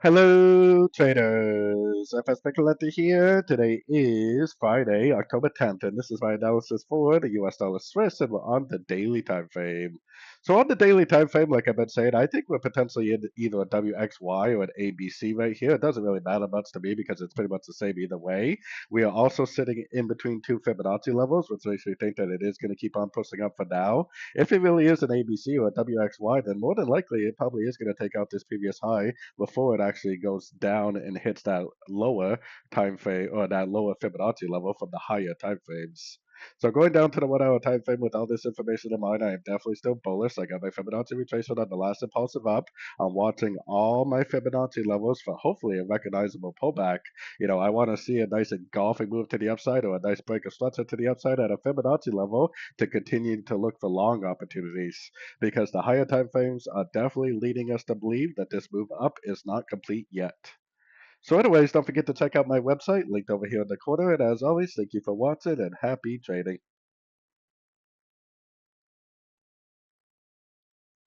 Hello, traders. FX Pip Collector here. Today is Friday, October 10th, and this is my analysis for the US dollar Swiss, and we're on the daily time frame. So on the daily time frame, like I've been saying, I think we're potentially in either a WXY or an ABC right here. It doesn't really matter much to me because it's pretty much the same either way. We are also sitting in between two Fibonacci levels, which makes me think that it is going to keep on pushing up for now. If it really is an ABC or a WXY, then more than likely it probably is going to take out this previous high before it actually goes down and hits that lower time frame or that lower Fibonacci level from the higher time frames. So going down to the 1 hour time frame with all this information in mind, I am definitely still bullish. I got my Fibonacci retracement on the last impulsive up. I'm watching all my Fibonacci levels for hopefully a recognizable pullback. I want to see a nice engulfing move to the upside or a nice break of structure to the upside at a Fibonacci level to continue to look for long opportunities because the higher time frames are definitely leading us to believe that this move up is not complete yet. So anyways, don't forget to check out my website linked over here in the corner. And as always, thank you for watching and happy trading.